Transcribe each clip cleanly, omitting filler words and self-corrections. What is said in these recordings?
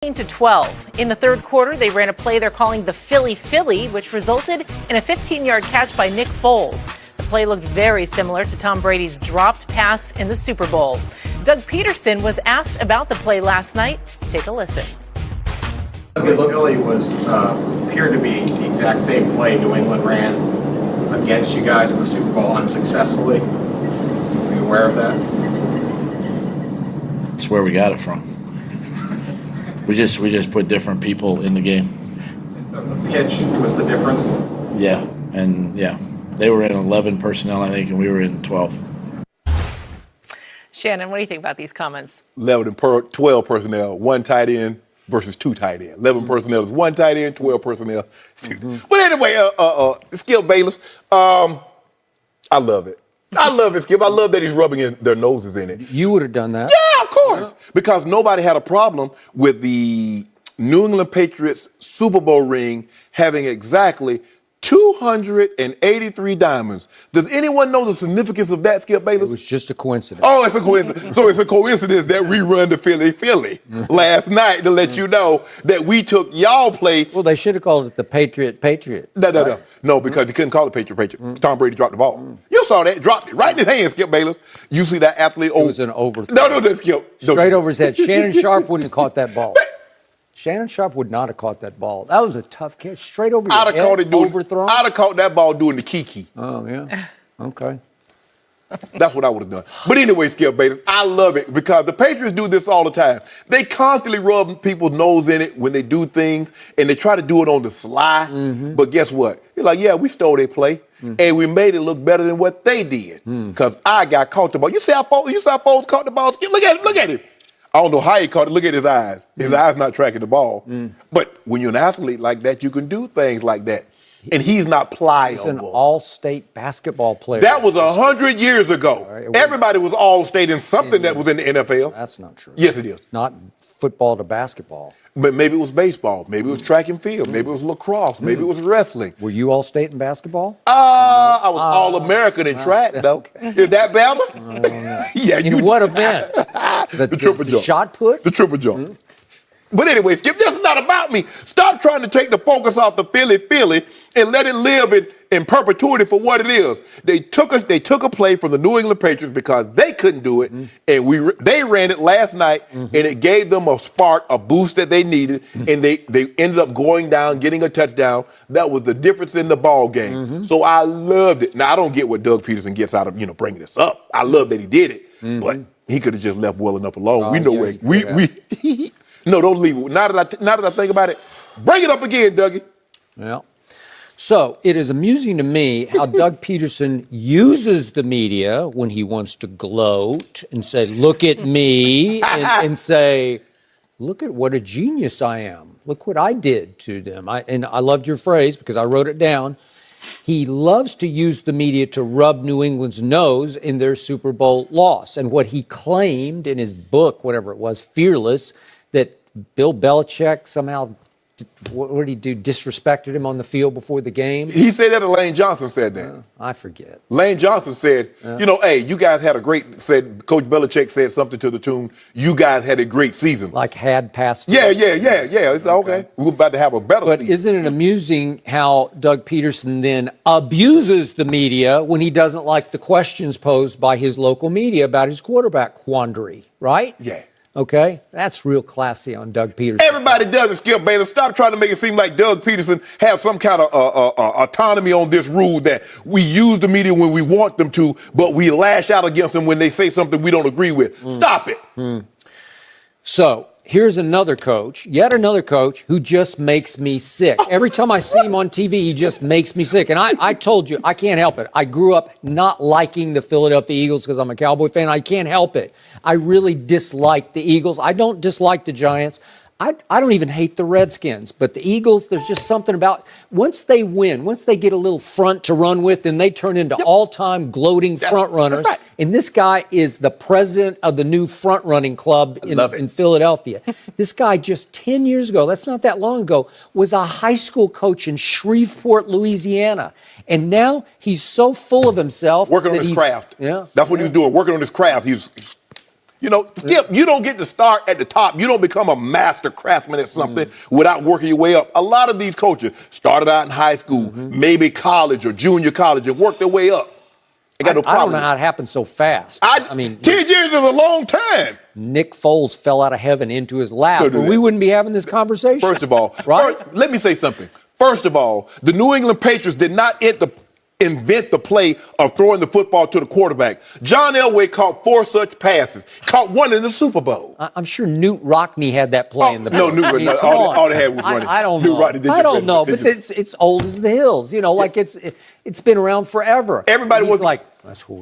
To 12. In the third quarter, they ran a play they're calling the Philly Philly, which resulted in a 15-yard catch by Nick Foles. The play looked very similar to Tom Brady's dropped pass in the Super Bowl. Doug Pederson was asked about the play last night. Take a listen. The Philly appeared to be the exact same play New England ran against you guys in the Super Bowl unsuccessfully. Are you aware of that? That's where we got it from. We just put different people in the game. The pitch was the difference? Yeah, they were in 11 personnel, I think, and we were in 12. Shannon, what do you think about these comments? 11 and 12 personnel, one tight end versus two tight end. 11 personnel is one tight end, 12 personnel. But anyway, Skip Bayless, I love it. I love it, Skip. I love that he's rubbing their noses in it. You would have done that. Yeah, of course. Because nobody had a problem with the New England Patriots Super Bowl ring having exactly 283 diamonds. Does anyone know the significance of that, Skip Bayless? It was just a coincidence. Oh, it's a coincidence. So it's a coincidence that we run the Philly Philly last night to let you know that we took y'all play. Well, they should have called it the Patriots. No, because you couldn't call it Patriot. Tom Brady dropped the ball. You saw that, dropped it right in his hand, Skip Bayless. You see that athlete? It was an overthrow. No, Skip. Straight over his head. Shannon Sharp wouldn't have caught that ball. Shannon Sharp would not have caught that ball. That was a tough catch. Straight over your head, overthrown. I'd have caught that ball doing the kiki. Oh, yeah. Okay. That's what I would have done. But anyway, Skip Bayless, I love it because the Patriots do this all the time. They constantly rub people's nose in it when they do things, and they try to do it on the sly. But guess what? You're like, yeah, we stole their play, and we made it look better than what they did. Because I got caught the ball. You see how Foles caught the ball? Skip, look at him. I don't know how he caught it. Look at his eyes. His eyes not tracking the ball. But when you're an athlete like that, you can do things like that. And he's not pliable. He's an all-state basketball player. That was 100 years ago. Right, everybody was all-state in something that was in the NFL. That's not true. Yes, it is. Not football to basketball. But maybe it was baseball. Maybe it was track and field. Maybe it was lacrosse. Maybe it was wrestling. Were you all-state in basketball? I was all-American in track, though. Okay. Is that better? Yeah. In what event? The triple jump. Shot put? The triple jump. But anyway, Skip, this is not about me. Stop trying to take the focus off the Philly and let it live in perpetuity for what it is. They took a play from the New England Patriots because they couldn't do it, and they ran it last night, and it gave them a spark, a boost that they needed, and they ended up going down, getting a touchdown. That was the difference in the ball game. So I loved it. Now, I don't get what Doug Pederson gets out of bringing this up. I love that he did it, but he could have just left well enough alone. We know where No, don't leave it. Now that I think about it, bring it up again, Dougie. Yeah. So it is amusing to me how Doug Pederson uses the media when he wants to gloat and say, look at me, and say, look at what a genius I am. Look what I did to them. And I loved your phrase because I wrote it down. He loves to use the media to rub New England's nose in their Super Bowl loss. And what he claimed in his book, whatever it was, Fearless, that Bill Belichick somehow, what did he do, disrespected him on the field before the game? He said that, or Lane Johnson said that. I forget. Lane Johnson said, hey, you guys had Coach Belichick said something to the tune, you guys had a great season. Like had passed. Yeah. It's okay. We're about to have a better season. But isn't it amusing how Doug Pederson then abuses the media when he doesn't like the questions posed by his local media about his quarterback quandary, right? Yeah. Okay, that's real classy on Doug Pederson. Everybody does it, Skip Bayless. Stop trying to make it seem like Doug Pederson has some kind of autonomy on this rule that we use the media when we want them to, but we lash out against them when they say something we don't agree with. Stop it. So here's another coach, yet another coach who just makes me sick. Every time I see him on TV, he just makes me sick. And I told you, I can't help it. I grew up not liking the Philadelphia Eagles because I'm a Cowboy fan. I can't help it. I really dislike the Eagles. I don't dislike the Giants. I don't even hate the Redskins, but the Eagles, there's just something about once they win, once they get a little front to run with, then they turn into all-time gloating front runners. Right. And this guy is the president of the new front running club in Philadelphia. This guy just 10 years ago, that's not that long ago, was a high school coach in Shreveport, Louisiana. And now he's so full of himself. Working on his craft. Yeah. That's what he was doing, working on his craft. Skip, you don't get to start at the top. You don't become a master craftsman at something without working your way up. A lot of these coaches started out in high school, maybe college or junior college, and worked their way up. I don't know how it happened so fast. I mean, 10 years is a long time. Nick Foles fell out of heaven into his lap, Don't do or that. we wouldn't be having this conversation. First of all, right? let me say something. First of all, the New England Patriots did not invent the play of throwing the football to the quarterback. John Elway caught 4 such passes. Caught one in the Super Bowl. I'm sure Newt Rockne had that play in the No, book. Newt, I mean, all they had was running. I don't Newt know. Rockne did I just don't run. know, Did but just- it's old as the hills. Like it's been around forever. Everybody He's was like, that's what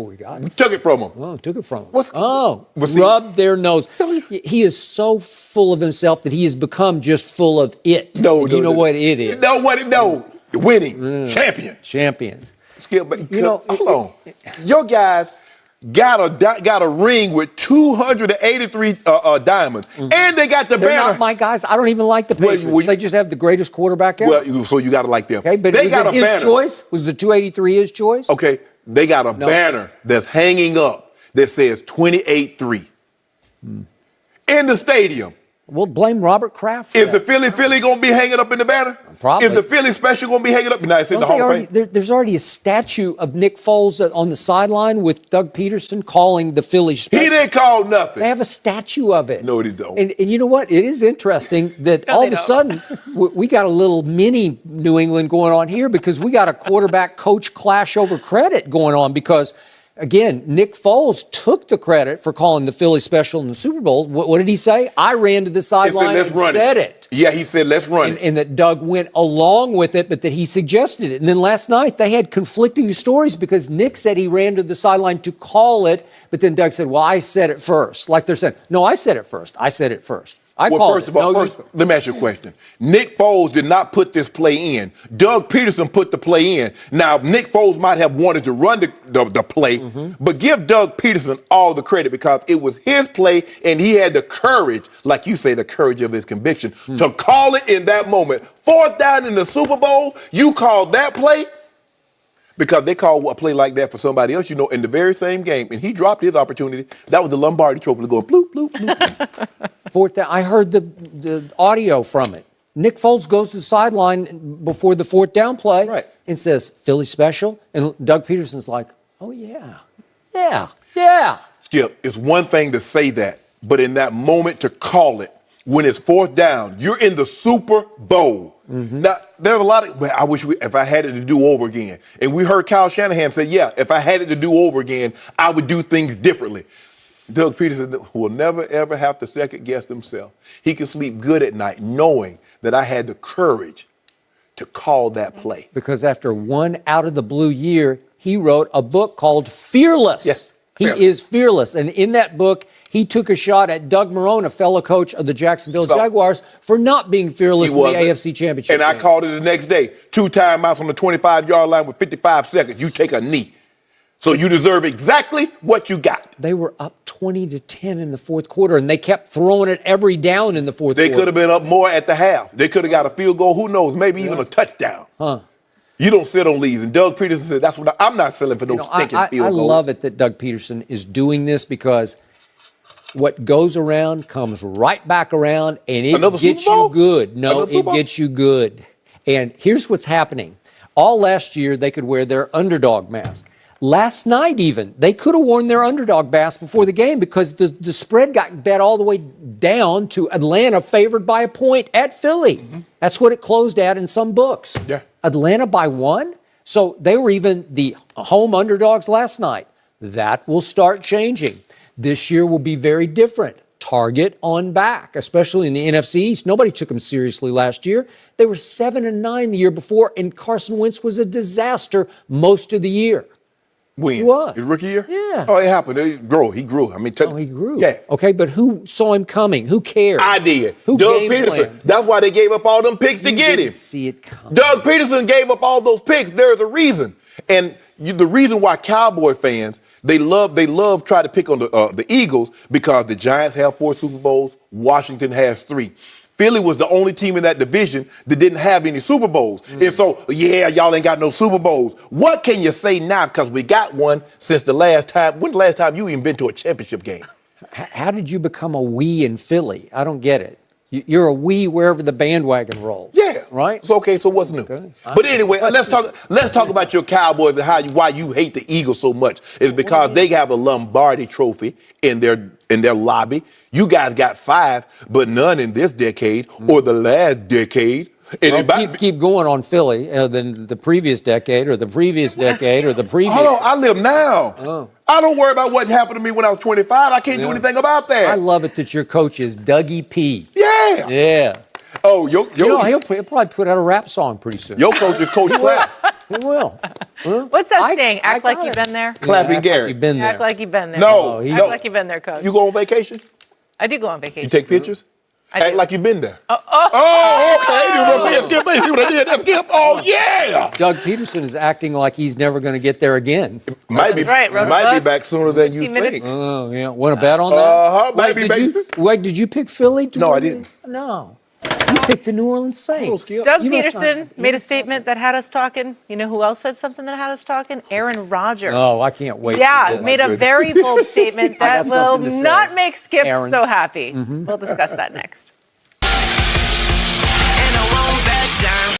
we got. Took it from him. Oh, took it from him. Well, see- Rub their nose. He is so full of himself that he has become just full of it. No, you know what it is. No. Winning. Champion. Champions. Skip, but hold on. Your guys got a ring with 283 diamonds, and they got the They're banner. not my guys. I don't even like the Well, Patriots. They just have the greatest quarterback ever. Well, so you got to like them. Okay, but they was got it a his banner. choice? Was the 283 his choice? Okay, they got a banner that's hanging up that says 28-3 in the stadium. We'll blame Robert Kraft for Is that. the Philly going to be hanging up in the banner? Probably. Is the Philly special going to be hanging up? No, it's in the Don't they Hall of Fame. there's already a statue of Nick Foles on the sideline with Doug Pederson calling the Phillies special. He didn't call nothing. They have a statue of it. No, they don't. And you know what? It is interesting that all of a sudden we got a little mini New England going on here because we got a quarterback coach clash over credit going on because, again, Nick Foles took the credit for calling the Philly special in the Super Bowl. What did he say? I ran to the sideline and said it. Yeah, he said, let's run it. And that Doug went along with it, but that he suggested it. And then last night they had conflicting stories because Nick said he ran to the sideline to call it, but then Doug said, well, I said it first. Like they're saying, no, I said it first. I said it first. I called First of all, let me ask you a question. Nick Foles did not put this play in. Doug Pederson put the play in. Now, Nick Foles might have wanted to run the play, but give Doug Pederson all the credit because it was his play and he had the courage, like you say, the courage of his conviction, to call it in that moment. 4th down in the Super Bowl, you called that play because they called a play like that for somebody else, in the very same game, and he dropped his opportunity. That was the Lombardi Trophy to go bloop, bloop, bloop. 4th down. I heard the audio from it. Nick Foles goes to the sideline before the 4th down play and says, Philly special. And Doug Pederson's like, oh, yeah. Skip, it's one thing to say that, but in that moment to call it, when it's 4th down, you're in the Super Bowl. Now, there's a lot of, I wish if I had it to do over again. And we heard Kyle Shanahan say, yeah, if I had it to do over again, I would do things differently. Doug Pederson will never, ever have to second guess himself. He can sleep good at night knowing that I had the courage to call that play. Because after one out of the blue year, he wrote a book called Fearless. Yes. He is fearless. And in that book, he took a shot at Doug Marrone, a fellow coach of the Jacksonville Jaguars, for not being fearless in the AFC Championship And I game. called it the next day. 2 timeouts on the 25-yard line with 55 seconds. You take a knee. So you deserve exactly what you got. They were up 20-10 in the 4th quarter, and they kept throwing it every down in the 4th quarter. They could have been up more at the half. They could have got a field goal. Who knows? Maybe even a touchdown. You don't sit on leads. And Doug Pederson said, that's what I'm not selling for no stinking field goals. I love it that Doug Pederson is doing this because what goes around comes right back around, and it Another gets Super Bowl? you good. No, Another Super it Bowl? gets you good. And here's what's happening. All last year, they could wear their underdog mask. Last night, even, they could have worn their underdog mask before the game because the spread got bet all the way down to Atlanta favored by a point at Philly. That's what it closed at in some books. Yeah. Atlanta by 1. So they were even the home underdogs last night. That will start changing. This year will be very different. Target on back, especially in the NFC East. Nobody took them seriously last year. They were 7-9 the year before, and Carson Wentz was a disaster most of the year. When? He was. His rookie year? Yeah. Oh, it happened. He grew. I mean, He grew. Yeah. Okay, but who saw him coming? Who cared? I did. Who Doug game Pederson. planned? That's why they gave up all them picks to You get didn't him. see it coming. Doug Pederson gave up all those picks. There's a reason. And the reason why Cowboy fans, they love try to pick on the Eagles because the Giants have 4 Super Bowls, Washington has 3. Philly was the only team in that division that didn't have any Super Bowls. And so, y'all ain't got no Super Bowls. What can you say now? Because we got one since the last time. When's the last time you even been to a championship game? How did you become a we in Philly? I don't get it. You're a we wherever the bandwagon rolls. Yeah. Right? So okay, so what's new? Okay. But anyway, let's talk about your Cowboys and why you hate the Eagles so much. Is because they have a Lombardi trophy in their lobby. You guys got 5, but none in this decade or the last decade. And Well, keep going on Philly, than the previous decade or the previous decade or the previous. Hold on, I live now. Oh. I don't worry about what happened to me when I was 25. I can't do anything about that. I love it that your coach is Dougie P. Yeah. Yeah. Oh, He'll probably put out a rap song pretty soon. your coach is Coach Clap. He will. What's that I- saying? I Act like got you've it. been there? Clapping Act like Gary. you've been there. Act like you've been there. No, Act no. like you've been there, coach. You go on vacation? I do go on vacation. You take pictures? I Act do. like you've been there. Oh, okay. Skip. See what I did? That's Skip. Oh, yeah. Doug Pederson is acting like he's never going to get there again. Might be, right, wrote a might be book. back sooner than you 15 minutes. think. Oh, yeah. Want to bet on that? Might be basis. Did you pick Philly? No, I didn't. No. You picked the New Orleans Saints. Skip. Doug You must Pederson not- made a statement that had us talking. You know who else said something that had us talking? Aaron Rodgers. Oh, I can't wait. Yeah, for made this. a very bold statement I that got will something to say. not make Skip Aaron. so happy. We'll discuss that next.